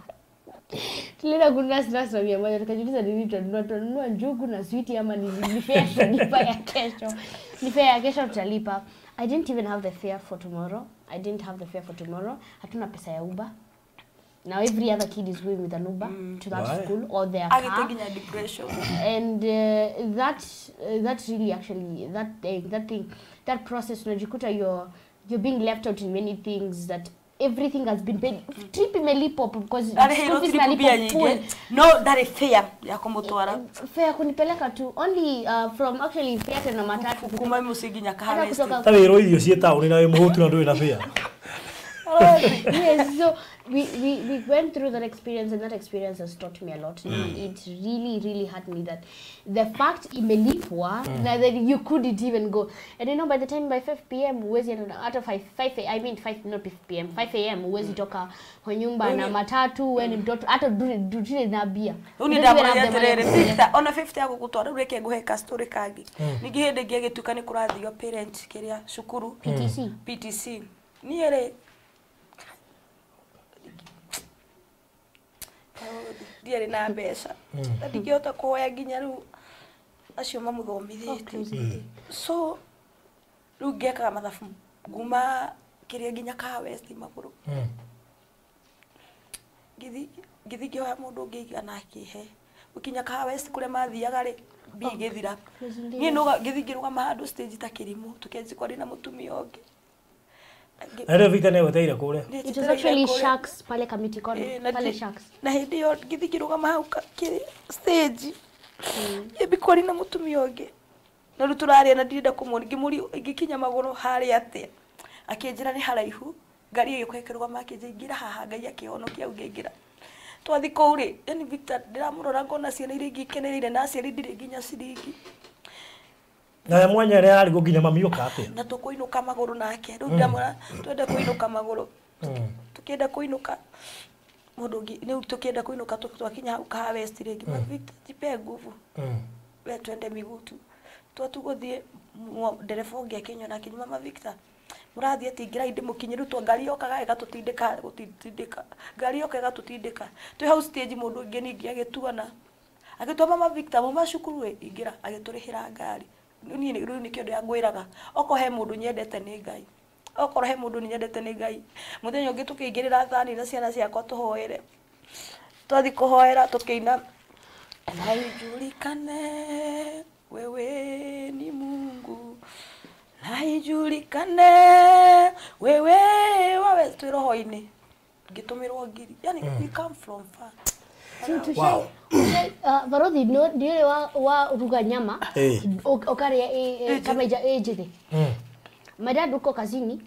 tulienda kununua snacks na 100 tukajiuliza nini tunanunua njugu na sweet ama ni fare nipa ya kesho ni fare ya kesho tutalipa I didn't even have the fare for tomorrow hatuna pesa ya Uber Now every other kid is going with an Uber to that Why? school or their Agite car. ginya depression. And that's really actually that process unajikuta you're being left out in many things that everything has been paid. Trip imelipo because school fees imelipo full. No, that is fair ya kumutwara. Fare kunipeleka tu only from actually fare tena matatu Kuma musigi nya hata Harvest. kutoka Ta wiro irio cie tauni na we muhutu na ndui na fia. yes, so we went through that experience, and that experience has taught me a lot. It really hurt me that the fact imelipwa that you couldn't even go. And you know, by the time by 5 p.m. uwezi after 5 not 5 p.m. 5 a.m. uwezi toka kwa nyumba na matatu wewe ni mtoto hata dutile na bia. Uni ndamura ya terere Victor ona 50 yako gutwara ureke guheka story kagi. Nigihende gigituka ni kurathio parent kiria cukuru PTC. Niere ndiere na mbeca ndingihota kuhoya nginya riu acio mamuthomithitie so riu ngekaga mathabu nguma kiria nginya ka West maguru ngithi ngioya mundu ngiiga na kihe ukinya ka West kuria mathiaga ri bi githira nie no ngithi ngirugama handu stage ta kirimu tukenji kwari na mutumia ongi Ere Victor ne weteire kule. It was actually Sharks pale Kamiti Corner. Pale Sharks. Na hindi yo githigirugama hau kiri stage. Ebi kwari na mutumia ongi. Na ruturaria na ndirenda kumwona ngimuri igikinya maguru hari ate. Akinjira ni haraihu. Ngari igikwekerugama akinjira haha ngai akihonokia au ngingira. Twathi kouri yani Victor ndiramurora ngona ciana iri ngikenereire na ciari ndiri nginya ciringi. Na mwanya ria ari gukinya mami ukate. Na tukuinuka maguru nake riu ndamura twende kuinuka maguru tukienda kuinuka mundu ni tukienda kuinuka twakinya hau ka West ringi Victor jipe nguvu we twende migutu twatuguthie ndereba ungi akinywa na kinyuma mama Victor murathie tingira indi mukinyiru twa ngari yokaga igatutindika gutindika ngari yokaga tutindika twi hau stage mundu ungi ningi agituana agitwa mama Victor mama cukuru ingira agiturihira ngari ni riu ni kiondo ngwiraga oko he mundu nyendete ni ngai oko he mundu nyendete ni ngai muthenya ungi tukingirira thani na ciana ciakwa tuhoere twathi kuhoera tukiina haijulikane wewe ni Mungu haijulikane wewe wawe twiroho-ini ngitumirwo ngiri yani we come from far. Wow. Varodhi ndiye wa ruga nyama okaria kama ejete. My dad uko kazini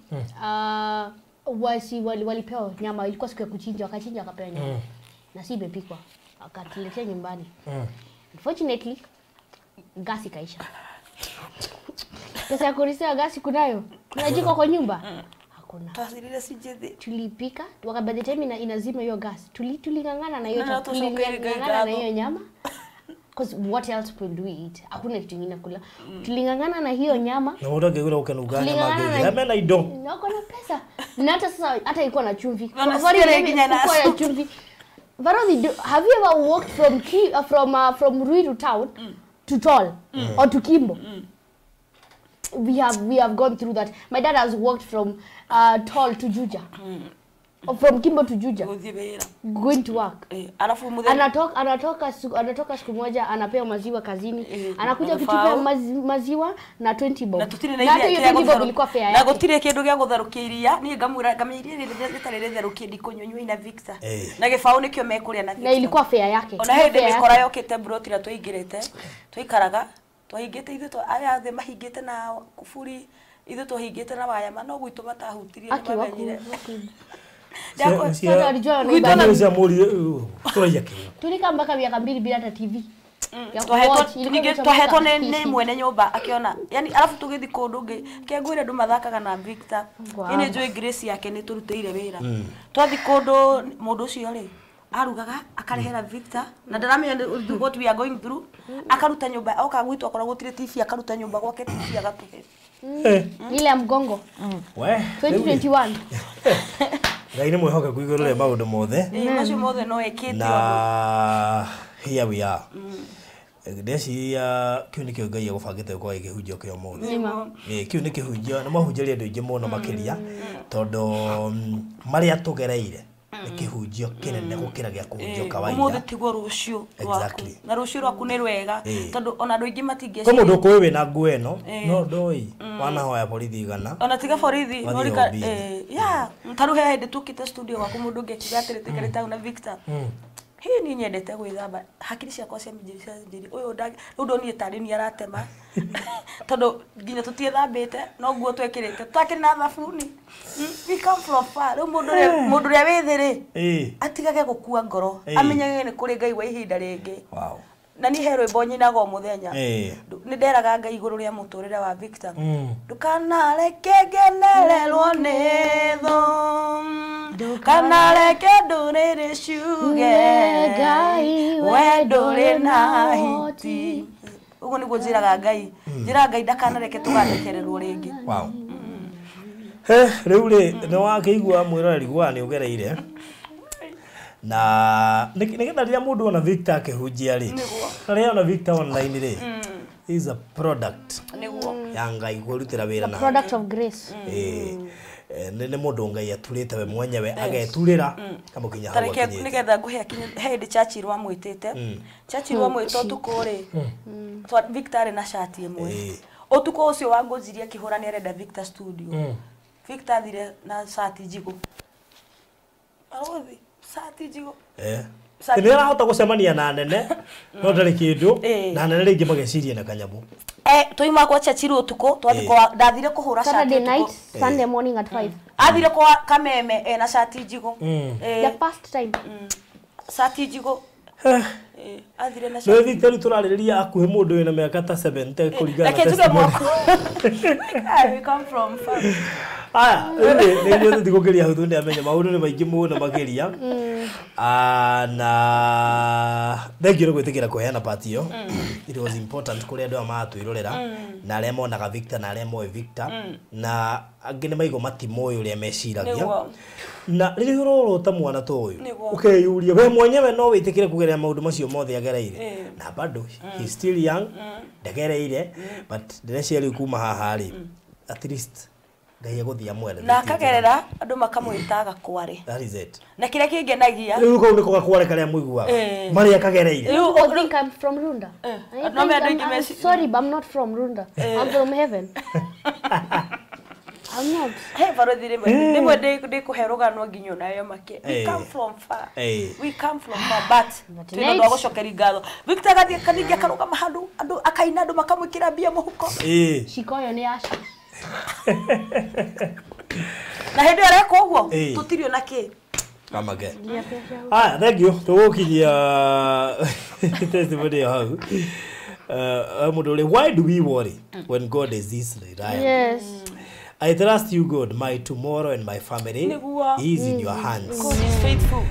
walipewa nyama, ilikuwa siku ya kuchinja, wakachinja wakapewa nyama na si imepikwa akatuletea nyumbani. Unfortunately gasi kaisha. Pesa ya kulisia gasi kunayo, kuna jiko kwa nyumba hakuna. Tasirire sijede Tulipika by the time inazima hiyo gas tulingangana na hiyo tulingangana na hiyo nyama because what else will we eat, hakuna kitu kingine kula. Tulingangana na hiyo nyama na wote ngegura ukanuga nyama ngege amena ido na kuna pesa na hata sasa hata ilikuwa na chumvi kwa chumvi. Varodhi, have you ever walked from Ruiru town to Tol or to Kimbo? We have gone through that. My dad has walked from Tol to Juja. Or from Kimbo to Juja. Going to work. Alafu mudhe Anatoka siku moja anapewa maziwa kazini. Anakuja kutupea maziwa na 20 bob. Na hiyo 20 bob ilikuwa fare yake. Na gutire kindu gya gutharukia iria ni ngamiria ritarire tharukia ndikunyonywa ina Victor. Na gibao nikio mekuria na Victor. Na ilikuwa fare yake. Ona hindi mikora yokite broti na tuingirite tuikaraga twahingite ithu aya the mahingite na kuburi ithu twahingite na waya mano gwitu matahutirie ni mamenyire Sasa alijua ni bana cia muri turaia kiu tulika mpaka miaka 2 bila hata TV. Twahetwo ni mwene nyumba akiona yani alafu tugithi kundu ngi kengwire ndu mathakaga na Victor ini njui grace yake ni turuteire wira twathi kundu mundu ucio ri arugaga akarehera Victor na ndaramenya what we are going through akaruta nyumba oka gwitu akora gutire TV akaruta nyumba gwake TV agatuhe ile ya mgongo we 2021 ngai ni mwihoke kuigurure maundu mothe macio mothe no ekite na here we are ndeciria kiu nikio ngai agubangite kwa igihunjio kio mothe kiu nikihunjio na mahunjaria andu ingi muno makiria tondu maria tugereire kihunjio kinene gukira gya kuhunjio kawaida umuthi tiguo rucio Exactly. na rucio rwaku ni rwega tondu ona andu aingi matingĩciria ko mundu kuwi wina nguo ino no ndoi wanahoya borithi igana ona tiga borithi Wathiĩ norika obini. ya taru he hindi tukite studio gwaku mundu ngekiga atiri tikarite au na Victor hii ni nyendete gwithamba hakiri ciakwa cia minjiri uyu riu ndoni tari ni aratema tondu nginya tutiethambite no nguo twekirite twakiri na thabuni we come from far riu mundu ria withiri atigage gukua ngoro amenyage ni kuri Ngai wa ihinda ringi wow na ni he rwimbo nyinaga muthenya ni nderaga Ngai iguru ria muturire wa Victor ndukanareke ngenererwo ni tho kanareke ndurire ciuge we nduri na hiti uguo niguo njiraga Ngai njiraga Ngai ndakanareke tugathekererwo ringi wow riu ni wakĩigua mwĩroreri gwa nĩ ũgereire na nigetha rĩrĩa mũndũ ona Victor akĩhunjia rĩ na rĩrĩa ona Victor online rĩ is a product niguo ya Ngai gũrutĩra wĩra na Product of grace. nĩ mũndũ Ngai atũrĩte we mwenyewe ageturĩra kamũkinya hau tareke akinyĩte nigetha nguhe hindi Churchill wa mwitite Churchill wa mwito tuko ri twa Victor arĩ na shati imwe utuko ucio wa ngoziria kihura ni arenda Victor studio Victor athire na shati njigu arothi shati njigu nĩ arahota gũcemania na nene no ndarĩ kĩndũ na nene rĩngĩ mageciria na kanyamu tuima kwa Churchill utuko twathi kwa ndathire kuhura shati Saturday night, Sunday morning at 5. athire kwa kameme na shati njigu The first time. shati njigu athire na no Victor turarĩrĩria akuhe mũndũ wĩna mĩaka ta 70 kũringana na testimony we come from far aya nĩ tũtigũkĩria hau tundi amenya maũndũ nĩ maingĩ mũno makĩria na thank you nĩ gwĩtĩkĩra kũheana part ĩyo it was important kũrĩ andũ aya maratwĩrorera na arĩa monaga Victor na arĩa moĩ Victor na angĩ nĩ maigua matimoĩ ũrĩa meciragia na rĩrĩa ũrorota mwana ta ũyũ ũkeyũria we mwenyewe no wĩtĩkĩre kũgerera maũndũ macio mothe agereire na bado he still young ndagereire but ndĩreciria rĩu kuma haha rĩ at least Ngai egũthia mwere na akagerera andu makamwitaga kware that is it na kile kingenagia rĩu kau nĩko gakware karĩa mũiguaga marĩa kagereire You all think I'm from Runda? no me andũ I'm sorry, but I'm not from Runda. I'm from heaven. I'm not. he barothi rimwe ndikuherũganwo nginyo nayo make we come from far we come from far but tino ndo gucokeri ngatho Victor gathie kaningia karugama handu andu akaina andu makamwikira mbia muhuko Shikoyo ni asha. na hindi areka uguo tutirio na ki kamage thank you tũgũkinyia testimony hau mũndũ ũrĩ why do we worry when God is this reliable? Yes. I trust you, God. My tomorrow and my family is in your hands. because he's faithful.